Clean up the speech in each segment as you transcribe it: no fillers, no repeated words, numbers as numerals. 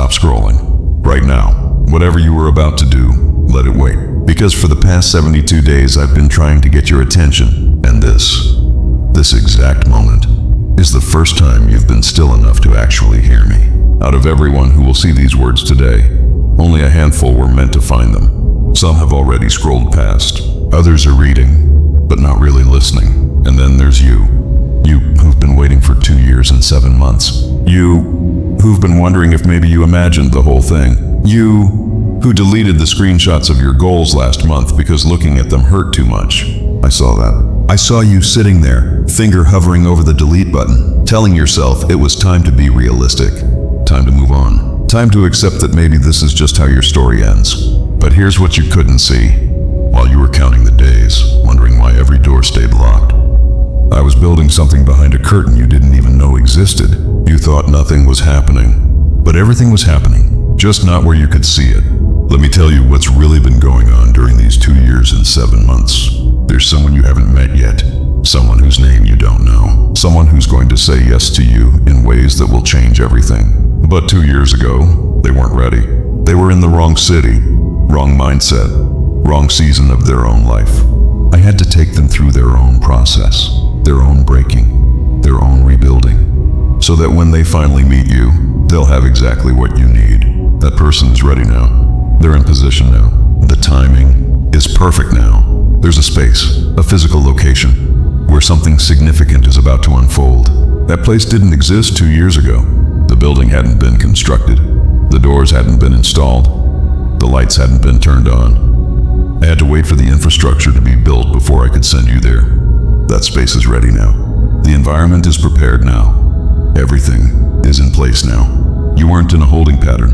stop scrolling. Right now. Whatever you were about to do, let it wait. Because for the past 72 days, I've been trying to get your attention. And this exact moment, is the first time you've been still enough to actually hear me. Out of everyone who will see these words today, only a handful were meant to find them. Some have already scrolled past. Others are reading, but not really listening. And then there's you. You who've been waiting for 2 years and 7 months. You who've been wondering if maybe you imagined the whole thing. You who deleted the screenshots of your goals last month because looking at them hurt too much. I saw that. I saw you sitting there, finger hovering over the delete button, telling yourself it was time to be realistic, time to move on, time to accept that maybe this is just how your story ends. But here's what you couldn't see. While you were counting the days, wondering why every door stayed locked, I was building something behind a curtain you didn't even know existed. You thought nothing was happening, but everything was happening, just not where you could see it. Let me tell you what's really been going on during these 2 years and 7 months. There's someone you haven't met yet, someone whose name you don't know, someone who's going to say yes to you in ways that will change everything. But 2 years ago, they weren't ready. They were in the wrong city, wrong mindset, wrong season of their own life. I had to take them through their own process, their own breaking, their own rebuilding, so that when they finally meet you, they'll have exactly what you need. That person is ready now. They're in position now. The timing is perfect now. There's a space, a physical location, where something significant is about to unfold. That place didn't exist 2 years ago. The building hadn't been constructed. The doors hadn't been installed. The lights hadn't been turned on. I had to wait for the infrastructure to be built before I could send you there. That space is ready now. The environment is prepared now. Everything is in place now. You weren't in a holding pattern.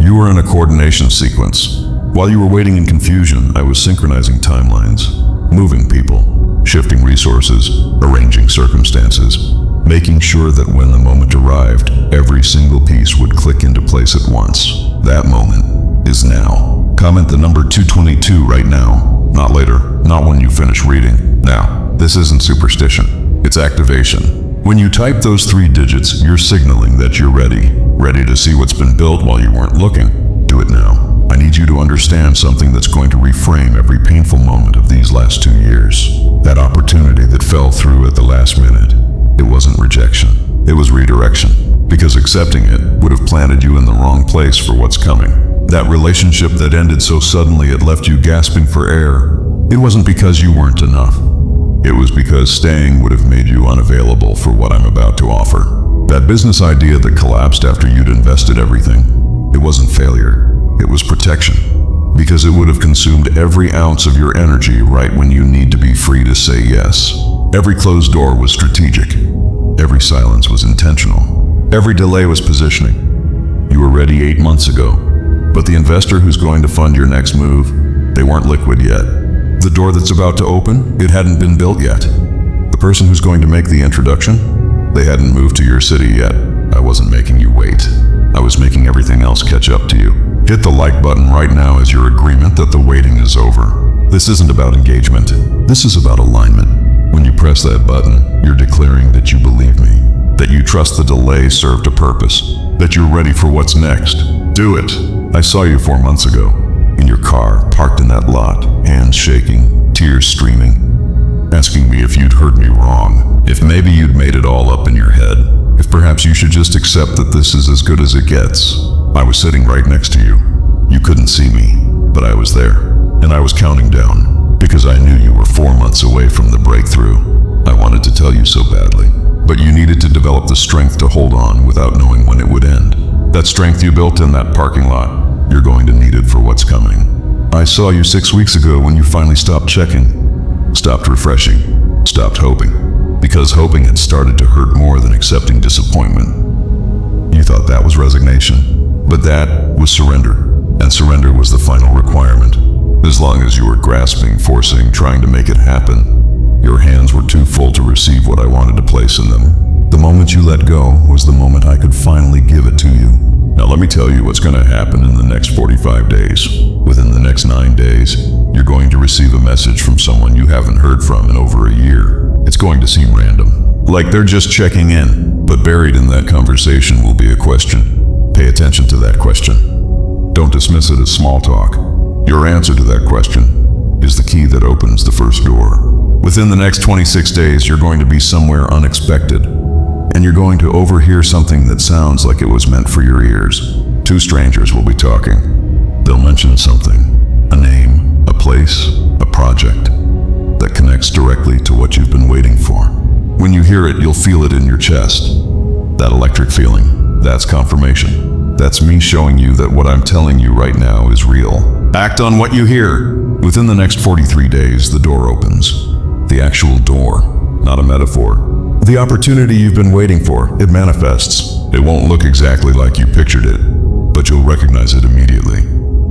You were in a coordination sequence. While you were waiting in confusion, I was synchronizing timelines, moving people, shifting resources, arranging circumstances, making sure that when the moment arrived, every single piece would click into place at once. That moment is now. Comment the number 222 right now, not later, not when you finish reading. Now, this isn't superstition, it's activation. When you type those 3 digits, you're signaling that you're ready to see what's been built while you weren't looking. Do it now. I need you to understand something that's going to reframe every painful moment of these last 2 years. That opportunity that fell through at the last minute. It wasn't rejection, it was redirection. Because accepting it would have planted you in the wrong place for what's coming. That relationship that ended so suddenly it left you gasping for air. It wasn't because you weren't enough. It was because staying would have made you unavailable for what I'm about to offer. That business idea that collapsed after you'd invested everything, it wasn't failure. It was protection, because it would have consumed every ounce of your energy right when you need to be free to say yes. Every closed door was strategic. Every silence was intentional. Every delay was positioning. You were ready 8 months ago, but the investor who's going to fund your next move, they weren't liquid yet. The door that's about to open, it hadn't been built yet. The person who's going to make the introduction, they hadn't moved to your city yet. I wasn't making you wait. I was making everything else catch up to you. Hit the like button right now as your agreement that the waiting is over. This isn't about engagement. This is about alignment. When you press that button, you're declaring that you believe me, that you trust the delay served a purpose, that you're ready for what's next. Do it. I saw you 4 months ago, in your car, parked in that lot, hands shaking, tears streaming, asking me if you'd heard me wrong, if maybe you'd made it all up in your head, if perhaps you should just accept that this is as good as it gets. I was sitting right next to you. You couldn't see me, but I was there, and I was counting down, because I knew you were 4 months away from the breakthrough. I wanted to tell you so badly, but you needed to develop the strength to hold on without knowing when it would end. That strength you built in that parking lot, you're going to need it for what's coming. I saw you 6 weeks ago when you finally stopped checking, stopped refreshing, stopped hoping, because hoping had started to hurt more than accepting disappointment. You thought that was resignation. But that was surrender, and surrender was the final requirement. As long as you were grasping, forcing, trying to make it happen, your hands were too full to receive what I wanted to place in them. The moment you let go was the moment I could finally give it to you. Now let me tell you what's going to happen in the next 45 days. Within the next 9 days, you're going to receive a message from someone you haven't heard from in over a year. It's going to seem random, like they're just checking in, but buried in that conversation will be a question. Pay attention to that question. Don't dismiss it as small talk. Your answer to that question is the key that opens the first door. Within the next 26 days, you're going to be somewhere unexpected, and you're going to overhear something that sounds like it was meant for your ears. Two strangers will be talking. They'll mention something, a name, a place, a project that connects directly to what you've been waiting for. When you hear it, you'll feel it in your chest. That electric feeling, that's confirmation. That's me showing you that what I'm telling you right now is real. Act on what you hear. Within the next 43 days, the door opens. The actual door, not a metaphor. The opportunity you've been waiting for, it manifests. It won't look exactly like you pictured it, but you'll recognize it immediately,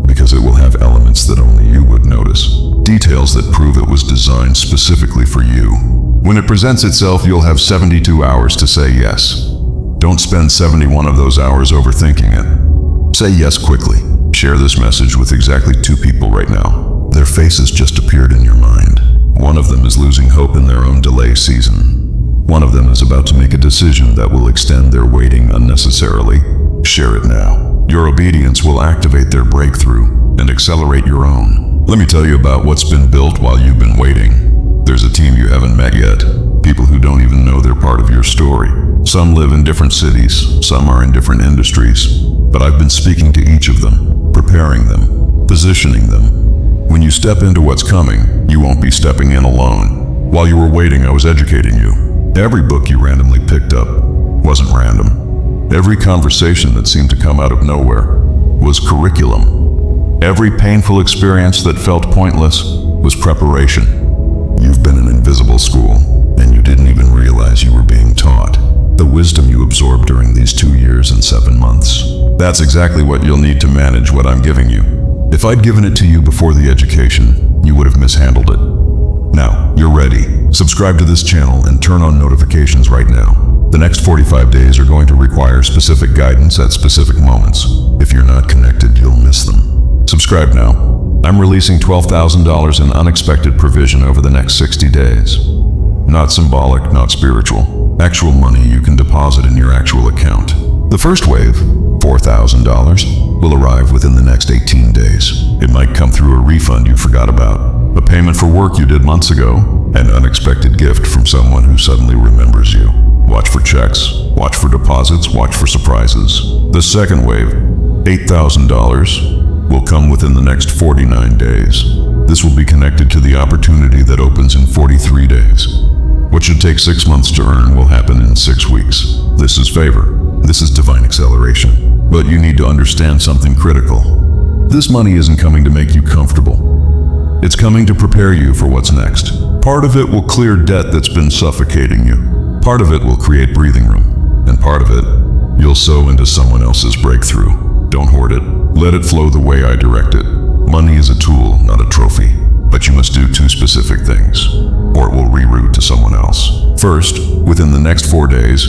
because it will have elements that only you would notice. Details that prove it was designed specifically for you. When it presents itself, you'll have 72 hours to say yes. Don't spend 71 of those hours overthinking it. Say yes quickly. Share this message with exactly 2 people right now. Their faces just appeared in your mind. One of them is losing hope in their own delay season. One of them is about to make a decision that will extend their waiting unnecessarily. Share it now. Your obedience will activate their breakthrough and accelerate your own. Let me tell you about what's been built while you've been waiting. There's a team you haven't met yet. People who don't even know they're part of your story. Some live in different cities, some are in different industries. But I've been speaking to each of them, preparing them, positioning them. When you step into what's coming, you won't be stepping in alone. While you were waiting, I was educating you. Every book you randomly picked up wasn't random. Every conversation that seemed to come out of nowhere was curriculum. Every painful experience that felt pointless was preparation. You've been in invisible school, and you didn't even realize you were being taught. The wisdom you absorbed during these 2 years and 7 months. That's exactly what you'll need to manage what I'm giving you. If I'd given it to you before the education, you would have mishandled it. Now, you're ready. Subscribe to this channel and turn on notifications right now. The next 45 days are going to require specific guidance at specific moments. If you're not connected, you'll miss them. Subscribe now. I'm releasing $12,000 in unexpected provision over the next 60 days. Not symbolic, not spiritual. Actual money you can deposit in your actual account. The first wave, $4,000, will arrive within the next 18 days. It might come through a refund you forgot about, a payment for work you did months ago, an unexpected gift from someone who suddenly remembers you. Watch for checks, watch for deposits, watch for surprises. The second wave, $8,000, will come within the next 49 days. This will be connected to the opportunity that opens in 43 days. What should take 6 months to earn will happen in 6 weeks. This is favor. This is divine acceleration. But you need to understand something critical. This money isn't coming to make you comfortable. It's coming to prepare you for what's next. Part of it will clear debt that's been suffocating you. Part of it will create breathing room. And part of it, you'll sow into someone else's breakthrough. Don't hoard it. Let it flow the way I direct it. Money is a tool, not a trophy. But you must do 2 specific things, or it will reroute to someone else. First, within the next 4 days,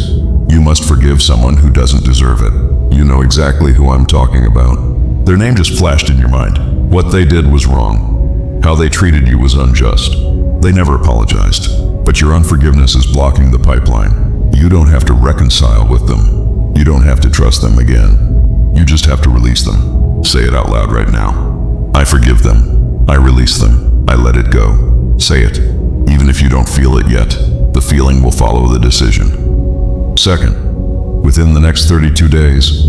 you must forgive someone who doesn't deserve it. You know exactly who I'm talking about. Their name just flashed in your mind. What they did was wrong. How they treated you was unjust. They never apologized. But your unforgiveness is blocking the pipeline. You don't have to reconcile with them. You don't have to trust them again. You just have to release them. Say it out loud right now. I forgive them. I release them. I let it go. Say it. Even if you don't feel it yet, the feeling will follow the decision. Second, within the next 32 days,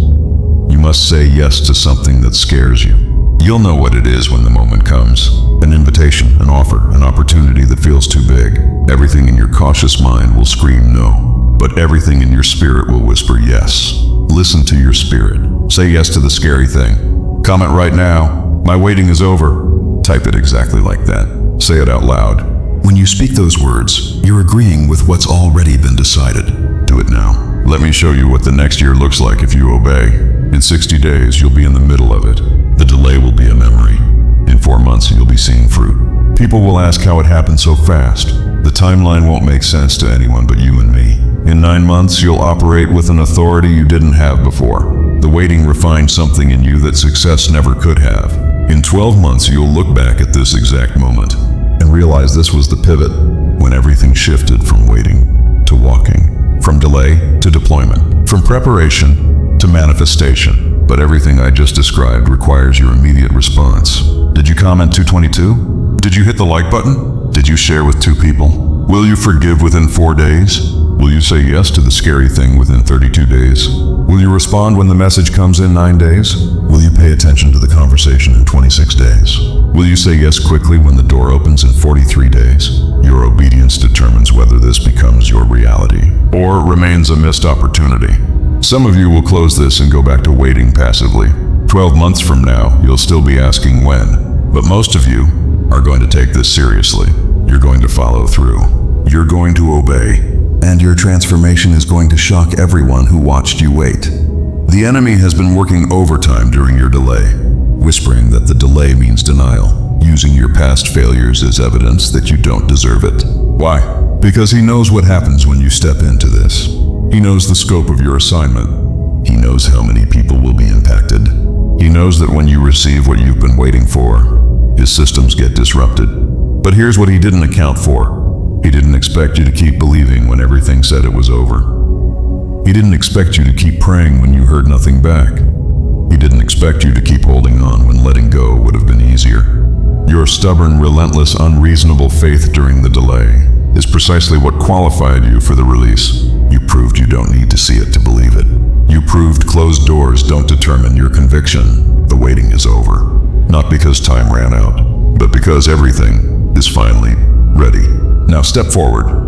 you must say yes to something that scares you. You'll know what it is when the moment comes. An invitation, an offer, an opportunity that feels too big. Everything in your cautious mind will scream no, but everything in your spirit will whisper yes. Listen to your spirit. Say yes to the scary thing. Comment right now, "My waiting is over." Type it exactly like that. Say it out loud. When you speak those words, you're agreeing with what's already been decided. Do it now. Let me show you what the next year looks like if you obey. In 60 days, you'll be in the middle of it. The delay will be a memory. In 4 months, you'll be seeing fruit. People will ask how it happened so fast. The timeline won't make sense to anyone but you and me. In 9 months, you'll operate with an authority you didn't have before. The waiting refined something in you that success never could have. In 12 months, you'll look back at this exact moment and realize this was the pivot when everything shifted from waiting to walking, from delay to deployment, from preparation to to manifestation, but everything I just described requires your immediate response. Did you comment 222? Did you hit the like button? Did you share with 2 people? Will you forgive within 4 days? Will you say yes to the scary thing within 32 days? Will you respond when the message comes in 9 days? Will you pay attention to the conversation in 26 days? Will you say yes quickly when the door opens in 43 days? Your obedience determines whether this becomes your reality or remains a missed opportunity. Some of you will close this and go back to waiting passively. 12 months from now, you'll still be asking when, but most of you are going to take this seriously. You're going to follow through. You're going to obey. And your transformation is going to shock everyone who watched you wait. The enemy has been working overtime during your delay, whispering that the delay means denial, using your past failures as evidence that you don't deserve it. Why? Because he knows what happens when you step into this. He knows the scope of your assignment. He knows how many people will be impacted. He knows that when you receive what you've been waiting for, his systems get disrupted. But here's what he didn't account for. He didn't expect you to keep believing when everything said it was over. He didn't expect you to keep praying when you heard nothing back. He didn't expect you to keep holding on when letting go would have been easier. Your stubborn, relentless, unreasonable faith during the delay is precisely what qualified you for the release. You proved you don't need to see it to believe it. You proved closed doors don't determine your conviction. The waiting is over. Not because time ran out, but because everything is finally ready. Now step forward.